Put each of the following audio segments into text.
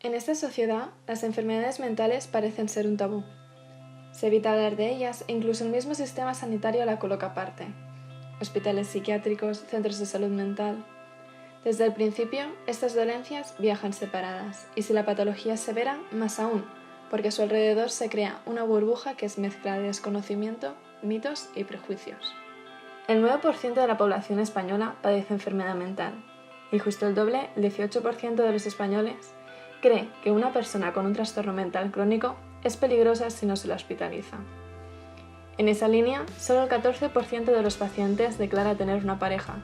En esta sociedad, las enfermedades mentales parecen ser un tabú. Se evita hablar de ellas e incluso el mismo sistema sanitario la coloca aparte. Hospitales psiquiátricos, centros de salud mental. Desde el principio, estas dolencias viajan separadas, y si la patología es severa, más aún, porque a su alrededor se crea una burbuja que es mezcla de desconocimiento, mitos y prejuicios. El 9% de la población española padece enfermedad mental, y justo el doble, el 18% de los españoles, cree que una persona con un trastorno mental crónico es peligrosa si no se la hospitaliza. En esa línea, solo el 14% de los pacientes declara tener una pareja,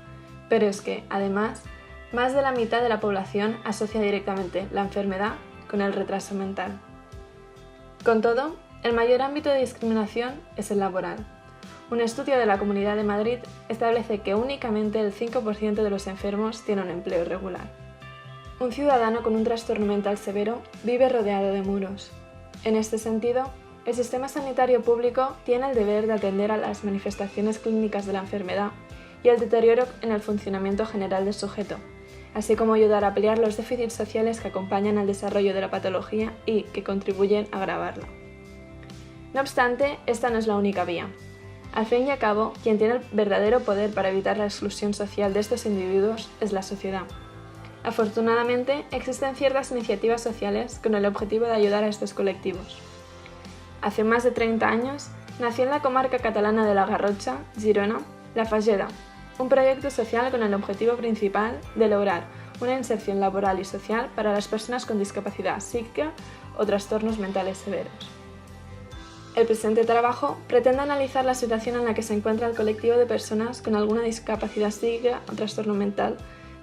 pero es que, además, más de la mitad de la población asocia directamente la enfermedad con el retraso mental. Con todo, el mayor ámbito de discriminación es el laboral. Un estudio de la Comunidad de Madrid establece que únicamente el 5% de los enfermos tiene un empleo irregular. Un ciudadano con un trastorno mental severo vive rodeado de muros. En este sentido, el sistema sanitario público tiene el deber de atender a las manifestaciones clínicas de la enfermedad y el deterioro en el funcionamiento general del sujeto, así como ayudar a paliar los déficits sociales que acompañan al desarrollo de la patología y que contribuyen a agravarla. No obstante, esta no es la única vía. Al fin y al cabo, quien tiene el verdadero poder para evitar la exclusión social de estos individuos es la sociedad. Afortunadamente, existen ciertas iniciativas sociales con el objetivo de ayudar a estos colectivos. Hace más de 30 años, nació en la comarca catalana de la Garrotxa, Girona, La Fageda, un proyecto social con el objetivo principal de lograr una inserción laboral y social para las personas con discapacidad psíquica o trastornos mentales severos. El presente trabajo pretende analizar la situación en la que se encuentra el colectivo de personas con alguna discapacidad psíquica o trastorno mental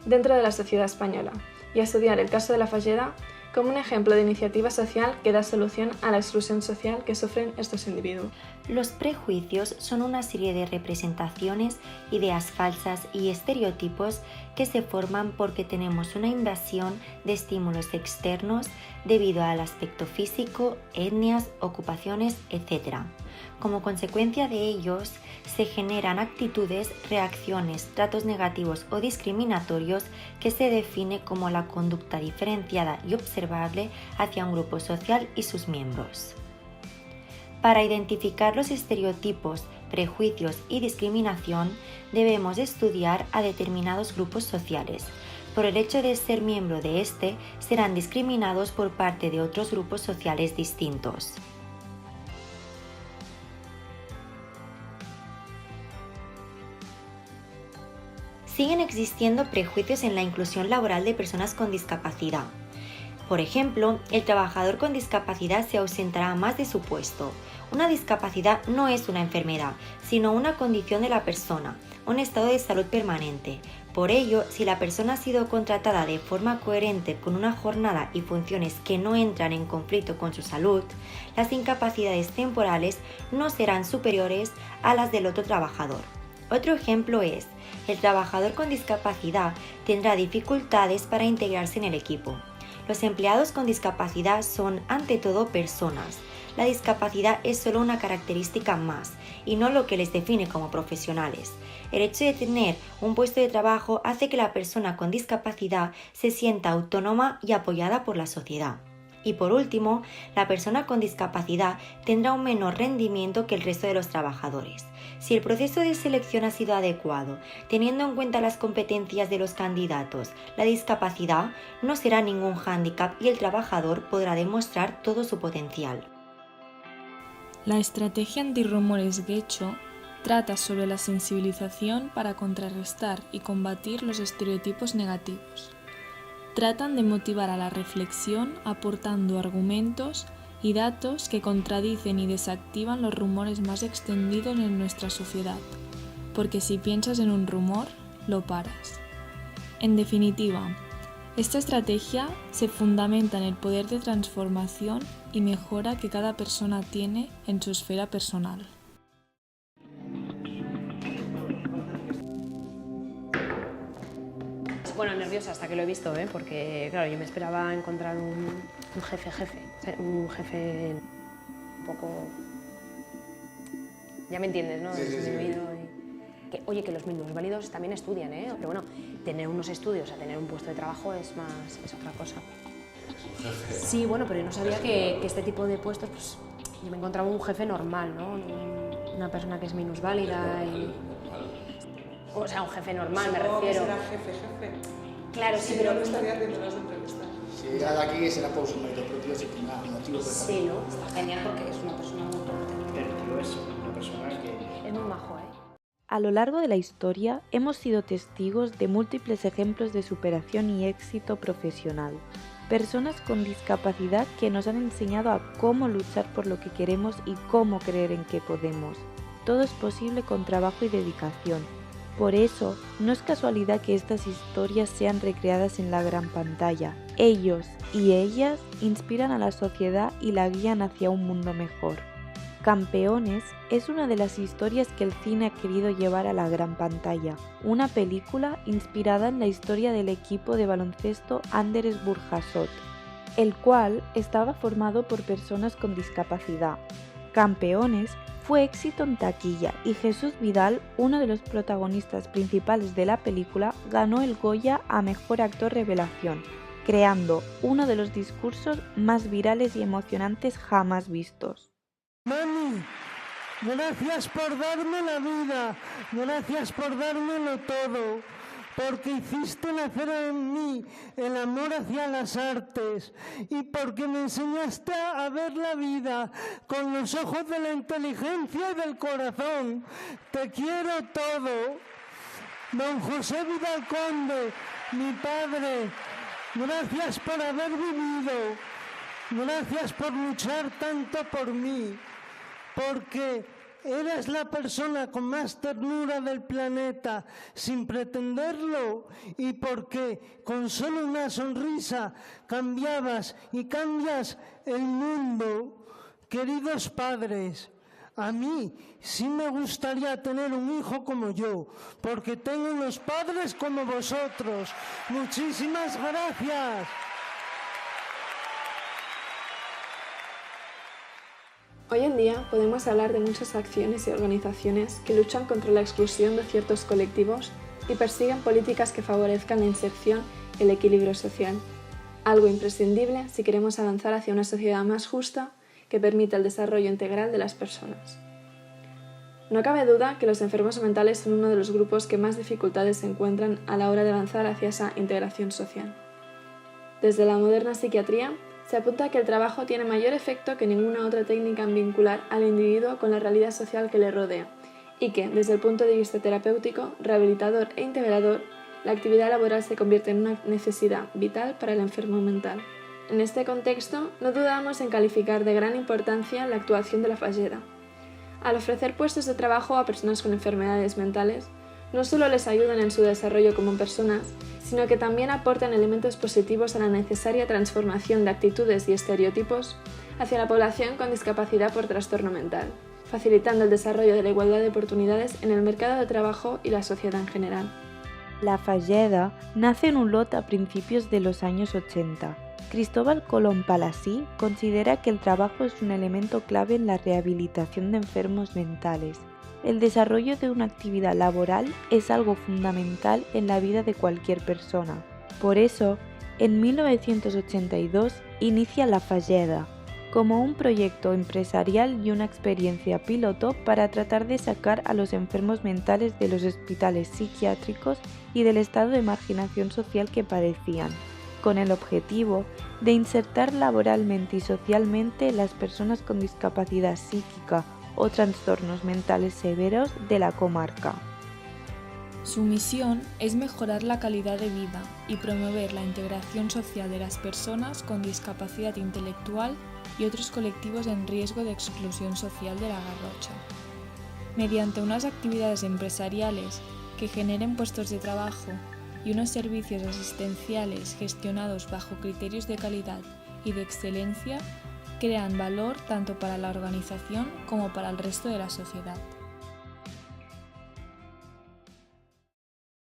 dentro de la sociedad española y a estudiar el caso de La Fageda como un ejemplo de iniciativa social que da solución a la exclusión social que sufren estos individuos. Los prejuicios son una serie de representaciones, ideas falsas y estereotipos que se forman porque tenemos una invasión de estímulos externos debido al aspecto físico, etnias, ocupaciones, etc. Como consecuencia de ellos, se generan actitudes, reacciones, tratos negativos o discriminatorios que se define como la conducta diferenciada y observable hacia un grupo social y sus miembros. Para identificar los estereotipos, prejuicios y discriminación, debemos estudiar a determinados grupos sociales. Por el hecho de ser miembro de este, serán discriminados por parte de otros grupos sociales distintos. Siguen existiendo prejuicios en la inclusión laboral de personas con discapacidad. Por ejemplo, el trabajador con discapacidad se ausentará más de su puesto. Una discapacidad no es una enfermedad, sino una condición de la persona, un estado de salud permanente. Por ello, si la persona ha sido contratada de forma coherente con una jornada y funciones que no entran en conflicto con su salud, las incapacidades temporales no serán superiores a las del otro trabajador. Otro ejemplo es, el trabajador con discapacidad tendrá dificultades para integrarse en el equipo. Los empleados con discapacidad son, ante todo, personas. La discapacidad es solo una característica más y no lo que les define como profesionales. El hecho de tener un puesto de trabajo hace que la persona con discapacidad se sienta autónoma y apoyada por la sociedad. Y por último, la persona con discapacidad tendrá un menor rendimiento que el resto de los trabajadores. Si el proceso de selección ha sido adecuado, teniendo en cuenta las competencias de los candidatos, la discapacidad no será ningún hándicap y el trabajador podrá demostrar todo su potencial. La estrategia antirrumores Guecho trata sobre la sensibilización para contrarrestar y combatir los estereotipos negativos. Tratan de motivar a la reflexión aportando argumentos y datos que contradicen y desactivan los rumores más extendidos en nuestra sociedad, porque si piensas en un rumor, lo paras. En definitiva, esta estrategia se fundamenta en el poder de transformación y mejora que cada persona tiene en su esfera personal. Bueno, nerviosa hasta que lo he visto, porque claro, yo me esperaba encontrar un jefe un poco... Ya me entiendes, ¿no? Sí. Oye, que los minusválidos también estudian, pero bueno, tener unos estudios a tener un puesto de trabajo es otra cosa. Sí, bueno, pero yo no sabía que este tipo de puestos, pues yo me encontraba un jefe normal, ¿no? Una persona que es minusválida y... O sea, un jefe normal, me refiero. Será jefe. Claro, sí, pero... no estaría haciendo las entrevistas. Si llega de aquí será por su mérito propio, sin ningún motivo. Sí, ¿no? Está genial porque es una persona muy competente. Pero el tío es una persona que... Es muy majo, ¿eh? A lo largo de la historia hemos sido testigos de múltiples ejemplos de superación y éxito profesional. Personas con discapacidad que nos han enseñado a cómo luchar por lo que queremos y cómo creer en que podemos. Todo es posible con trabajo y dedicación. Por eso, no es casualidad que estas historias sean recreadas en la gran pantalla. Ellos y ellas inspiran a la sociedad y la guían hacia un mundo mejor. Campeones es una de las historias que el cine ha querido llevar a la gran pantalla, una película inspirada en la historia del equipo de baloncesto Anderlecht Burjasot, el cual estaba formado por personas con discapacidad. Campeones fue éxito en taquilla y Jesús Vidal, uno de los protagonistas principales de la película, ganó el Goya a Mejor Actor Revelación, creando uno de los discursos más virales y emocionantes jamás vistos. Mami, gracias por darme la vida, gracias por dármelo todo, porque hiciste nacer en mí el amor hacia las artes y porque me enseñaste a ver la vida con los ojos de la inteligencia y del corazón. Te quiero todo. Don José Vidal Conde, mi padre, gracias por haber vivido, gracias por luchar tanto por mí. Porque eras la persona con más ternura del planeta sin pretenderlo y porque con solo una sonrisa cambiabas y cambias el mundo. Queridos padres, a mí sí me gustaría tener un hijo como yo, porque tengo unos padres como vosotros. Muchísimas gracias. Hoy en día podemos hablar de muchas acciones y organizaciones que luchan contra la exclusión de ciertos colectivos y persiguen políticas que favorezcan la inserción y el equilibrio social, algo imprescindible si queremos avanzar hacia una sociedad más justa que permita el desarrollo integral de las personas. No cabe duda que los enfermos mentales son uno de los grupos que más dificultades se encuentran a la hora de avanzar hacia esa integración social. Desde la moderna psiquiatría, se apunta que el trabajo tiene mayor efecto que ninguna otra técnica en vincular al individuo con la realidad social que le rodea y que, desde el punto de vista terapéutico, rehabilitador e integrador, la actividad laboral se convierte en una necesidad vital para el enfermo mental. En este contexto, no dudamos en calificar de gran importancia la actuación de la Falleda. Al ofrecer puestos de trabajo a personas con enfermedades mentales, no solo les ayudan en su desarrollo como personas, sino que también aportan elementos positivos a la necesaria transformación de actitudes y estereotipos hacia la población con discapacidad por trastorno mental, facilitando el desarrollo de la igualdad de oportunidades en el mercado de trabajo y la sociedad en general. La Falleda nace en Olot a principios de los años 80. Cristóbal Colom Palasí considera que el trabajo es un elemento clave en la rehabilitación de enfermos mentales. El desarrollo de una actividad laboral es algo fundamental en la vida de cualquier persona. Por eso, en 1982 inicia La Falleda, como un proyecto empresarial y una experiencia piloto para tratar de sacar a los enfermos mentales de los hospitales psiquiátricos y del estado de marginación social que padecían, con el objetivo de insertar laboralmente y socialmente las personas con discapacidad psíquica o trastornos mentales severos de la comarca. Su misión es mejorar la calidad de vida y promover la integración social de las personas con discapacidad intelectual y otros colectivos en riesgo de exclusión social de la Garrotxa. Mediante unas actividades empresariales que generen puestos de trabajo y unos servicios asistenciales gestionados bajo criterios de calidad y de excelencia, crean valor tanto para la organización como para el resto de la sociedad.